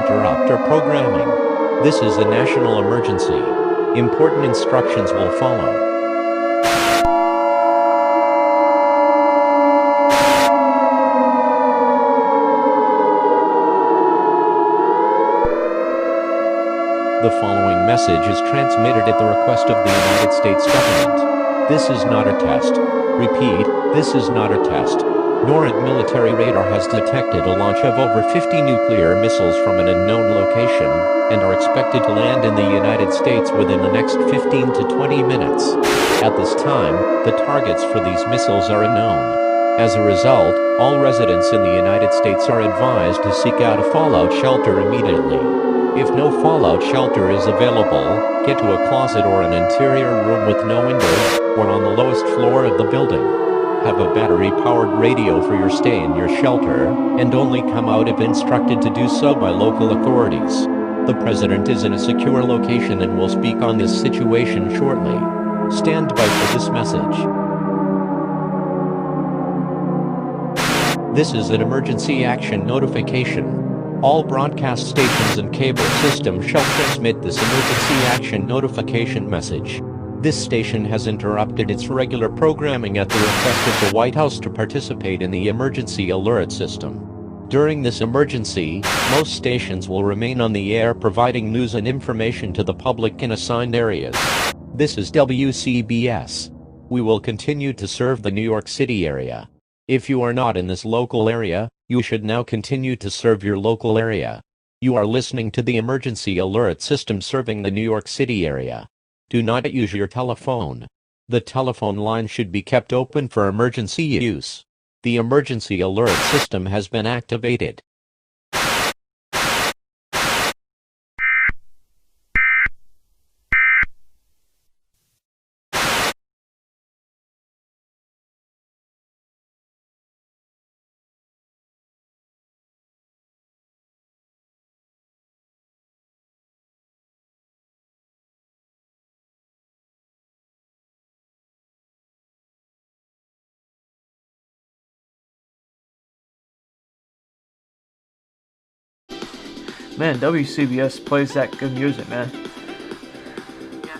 interrupt our programming. This is a national emergency. Important instructions will follow. The following message is transmitted at the request of the United States government. This is not a test. Repeat, this is not a test. NORAD military radar has detected a launch of over 50 nuclear missiles from an unknown location, and are expected to land in the United States within the next 15 to 20 minutes. At this time, the targets for these missiles are unknown. As a result, all residents in the United States are advised to seek out a fallout shelter immediately. If no fallout shelter is available, get to a closet or an interior room with no windows, or on the lowest floor of the building. Have a battery-powered radio for your stay in your shelter, and only come out if instructed to do so by local authorities. The President is in a secure location and will speak on this situation shortly. Stand by for this message. This is an emergency action notification. All broadcast stations and cable systems shall transmit this emergency action notification message. This station has interrupted its regular programming at the request of the White House to participate in the emergency alert system. During this emergency, most stations will remain on the air providing news and information to the public in assigned areas. This is WCBS. We will continue to serve the New York City area. If you are not in this local area, you should now continue to serve your local area. You are listening to the emergency alert system serving the New York City area. Do not use your telephone. The telephone line should be kept open for emergency use. The emergency alert system has been activated. Man, WCBS plays that good music, man. Yeah.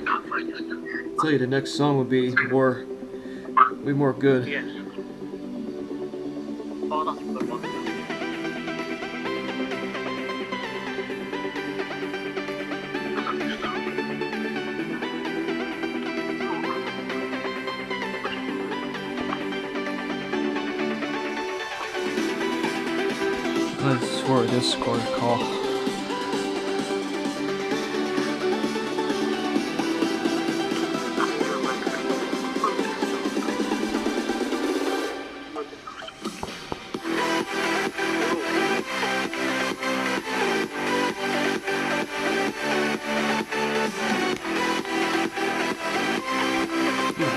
I'll tell you, the next song would be more good. Yes. Oh, that's a good one. That's for a Discord call.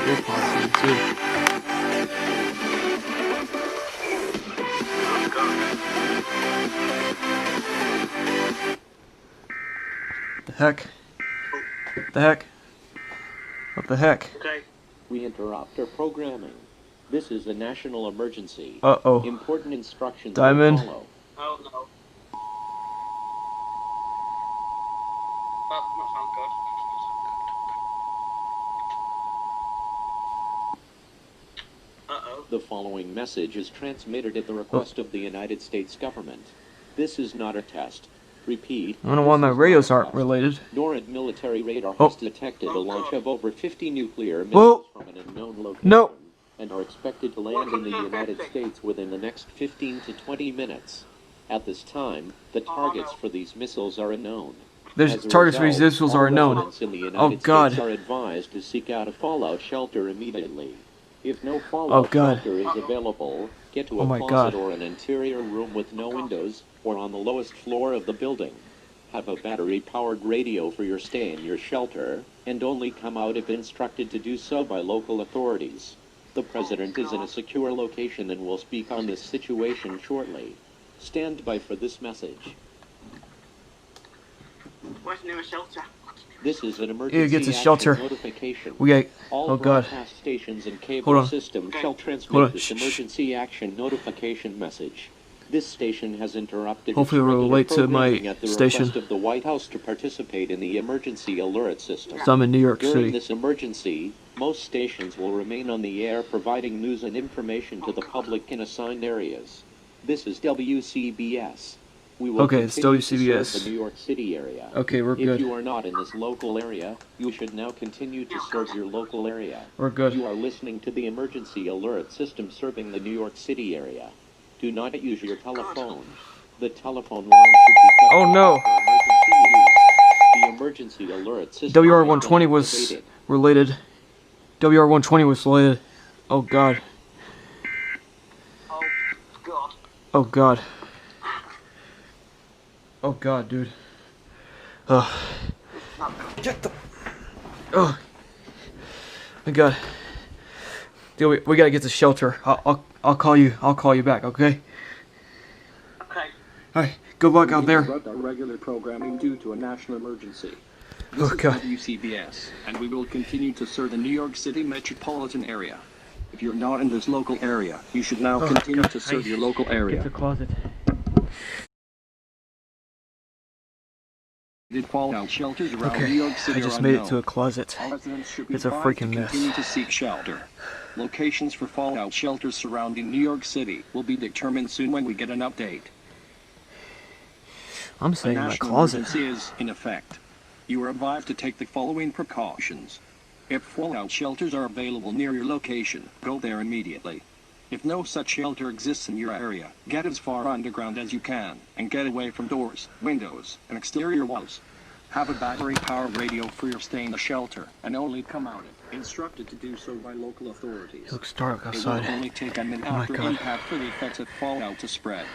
You're possible too. The heck? The heck? What the heck? Okay. We interrupt our programming. This is a national emergency. Uh-oh. Important instructions Diamond. will follow. Oh no. That does not sound good. Uh-oh. The following message is transmitted at the request of the United States government. This is not a test. Repeat. I don't know why my radios aren't related. NORAD military radar Oh. has detected a launch of over 50 nuclear Whoa. missiles from an unknown location. No. And are expected to land in the United States within the next 15 to 20 minutes. At this time, the targets for these missiles are unknown. There's As a targets for these result, missiles are all unknown. residents in the United Oh, God. States are advised to seek out a fallout shelter immediately. If no fallout God. shelter is available, get to Oh a my closet God. or an interior room with no windows, or on the lowest floor of the building. Have a battery-powered radio for your stay in your shelter, and only come out if instructed to do so by local authorities. The President is in a secure location and will speak on this situation shortly. Stand by for this message. Where's the nearest shelter? This is an Here emergency gets a action shelter. notification. We got. All Oh God. broadcast stations and Hold cable on. systems shall Hold transmit on. this Shh, shh. emergency action notification message. This station has interrupted Hopefully its it'll regular relate to programming my at the station. request of the White House to participate in the emergency alert system. So I'm in New York During City. this emergency, most stations will remain on the air providing news and information to the public in assigned areas. This is WCBS. We will Okay, it's continue to serve WCBS. the New York City area. Okay, we're If good. you are not in this local area, you should now continue to serve your local area. We're good. You are listening to the emergency alert system serving the New York City area. Do not use your telephone. The telephone line should be kept Oh, no. for emergency use. The emergency alert system WR120 has been was activated. related. WR120 was related. Oh God. Oh, God. Oh God. Oh God, dude. Ugh. Get the. Oh. My God. Dude, we gotta get to shelter. I'll call you. I'll call you back. Okay. Okay. All right. Good luck out there. Interrupt our regular programming due to a national emergency. This Oh, is God. WCBS, and we will continue to serve the New York City metropolitan area. If you're not in this local area, you should now Oh, continue God. to serve I- your local Get the area. closet. Did fallout shelters around New Okay. York City I just are made it unknown. to a closet. All residents should be It's a advised to freaking mess. continue to seek shelter. Locations for fallout shelters surrounding New York City will be determined soon when we get an update. I'm A staying in my national closet. emergency is in effect. You are advised to take the following precautions. If fallout shelters are available near your location, go there immediately. If no such shelter exists in your area, get as far underground as you can, and get away from doors, windows, and exterior walls. Have a battery-powered radio for your stay in the shelter, and only come out if instructed to do so by local authorities. It looks dark It will outside. only take a minute Oh my after God. impact for the effects of fallout to spread.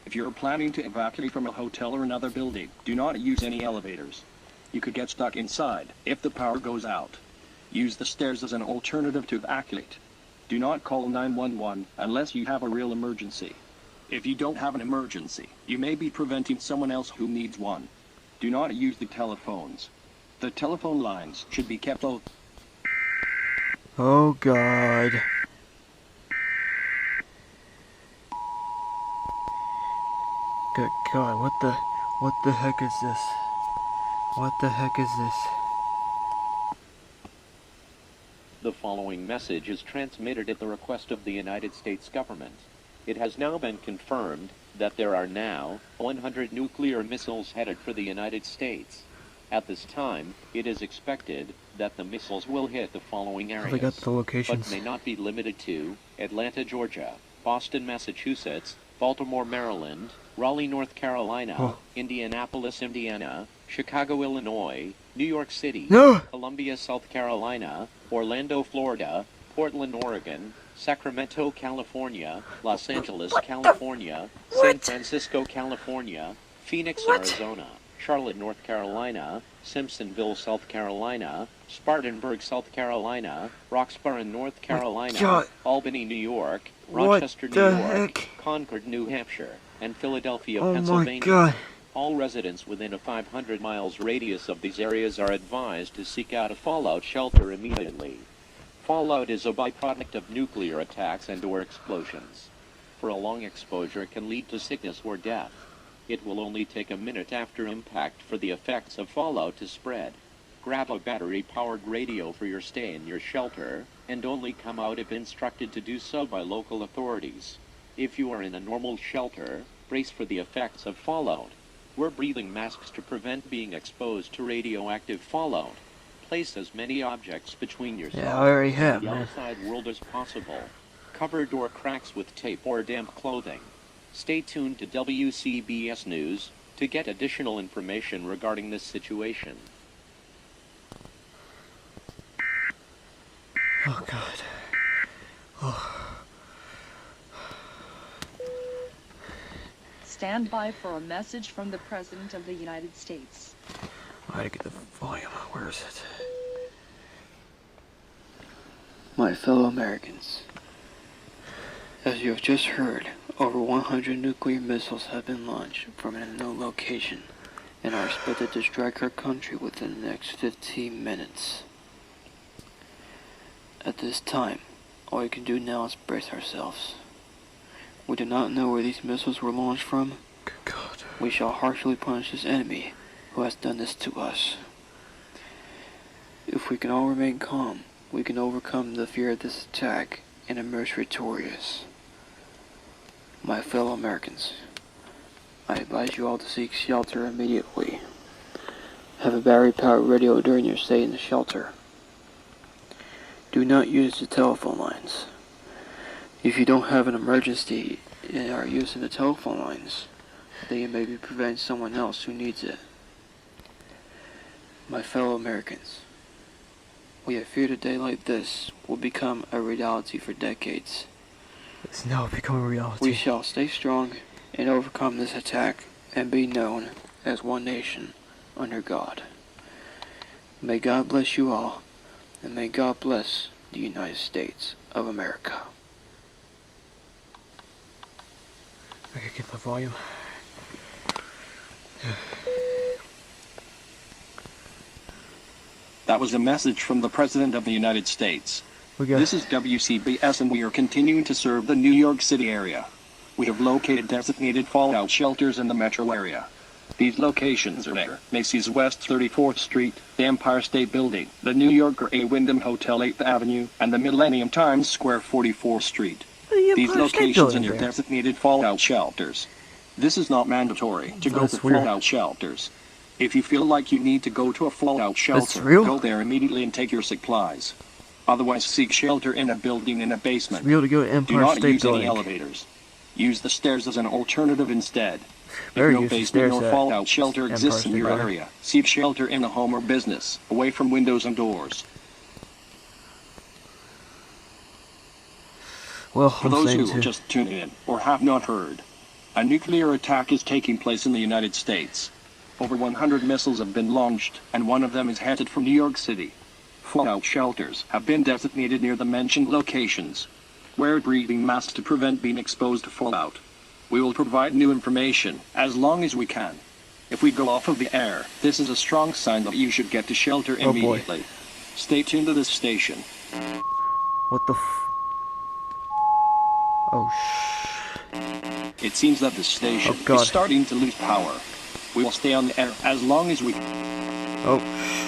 If you're planning to evacuate from a hotel or another building, do not use any elevators. You could get stuck inside if the power goes out. Use the stairs as an alternative to evacuate. Do not call 911 unless you have a real emergency. If you don't have an emergency, you may be preventing someone else who needs one. Do not use the telephones. The telephone lines should be kept open. Oh God. Good God, what the heck is this? What the heck is this? The following message is transmitted at the request of the United States government. It has now been confirmed that there are now 100 nuclear missiles headed for the United States. At this time, it is expected that the missiles will hit the following Have areas, they got the locations? but may not be limited to Atlanta, Georgia, Boston, Massachusetts, Baltimore, Maryland, Raleigh, North Carolina, Oh. Indianapolis, Indiana, Chicago, Illinois, New York City, No! Columbia, South Carolina, Orlando, Florida, Portland, Oregon, Sacramento, California, Los Angeles, California, San Francisco, California, Phoenix, Arizona, Charlotte, North Carolina, Simpsonville, South Carolina, Spartanburg, South Carolina, Roxborough, North Carolina, God. Albany, New York, What Rochester, New the York, heck? Concord, New Hampshire, and Philadelphia, Oh my Pennsylvania. God. All residents within a 500 miles radius of these areas are advised to seek out a fallout shelter immediately. Fallout is a byproduct of nuclear attacks and/or explosions. For a long exposure, it can lead to sickness or death. It will only take a minute after impact for the effects of fallout to spread. Grab a battery-powered radio for your stay in your shelter, and only come out if instructed to do so by local authorities. If you are in a normal shelter, brace for the effects of fallout. Wear breathing masks to prevent being exposed to radioactive fallout. Place as many objects between yourself Yeah, I already have, and the man. outside world as possible. Cover door cracks with tape or damp clothing. Stay tuned to WCBS News to get additional information regarding this situation. Oh God. Stand by for a message from the President of the United States. I gotta get the volume. Where is it? My fellow Americans, as you have just heard, over 100 nuclear missiles have been launched from an unknown location and are expected to strike our country within the next 15 minutes. At this time, all we can do now is brace ourselves. We do not know where these missiles were launched from. Good God. We shall harshly punish this enemy who has done this to us. If we can all remain calm, we can overcome the fear of this attack and emerge victorious. My fellow Americans, I advise you all to seek shelter immediately. Have a battery-powered radio during your stay in the shelter. Do not use the telephone lines. If you don't have an emergency and are using the telephone lines, then you may be preventing someone else who needs it. My fellow Americans, we have feared a day like this will become a reality for decades. It's now becoming reality. We shall stay strong and overcome this attack and be known as one nation under God. May God bless you all, and may God bless the United States of America. I gotta get the volume. That was a message from the President of the United States. This is WCBS, and we are continuing to serve the New York City area. We have located designated fallout shelters in the metro area. These locations are near Macy's West 34th Street, the Empire State Building, the New Yorker A. Wyndham Hotel 8th Avenue, and the Millennium Times Square 44th Street. These locations are near designated fallout shelters. This is not mandatory to go to fallout shelters. If you feel like you need to go to a fallout shelter, go there immediately and take your supplies. Otherwise, seek shelter in a building in a basement. Be able to go to Do Empire not State use any Building. elevators. Use the stairs as an alternative instead. Better If no use the basement stairs or at fallout shelter Empire exists in State your Building. area, seek shelter in a home or business, away from windows and doors. Well, For I'm those saying who are too. just tuning in or have not heard, a nuclear attack is taking place in the United States. Over 100 missiles have been launched, and one of them is headed for New York City. Fallout shelters have been designated near the mentioned locations. Wear breathing masks to prevent being exposed to fallout. We will provide new information as long as we can. If we go off of the air, this is a strong sign that you should get to shelter Oh, boy. immediately. Stay tuned to this station. What the Oh, shh. It seems that the station Oh, God. is starting to lose power. We will stay on the air as long as we... Oh, shh.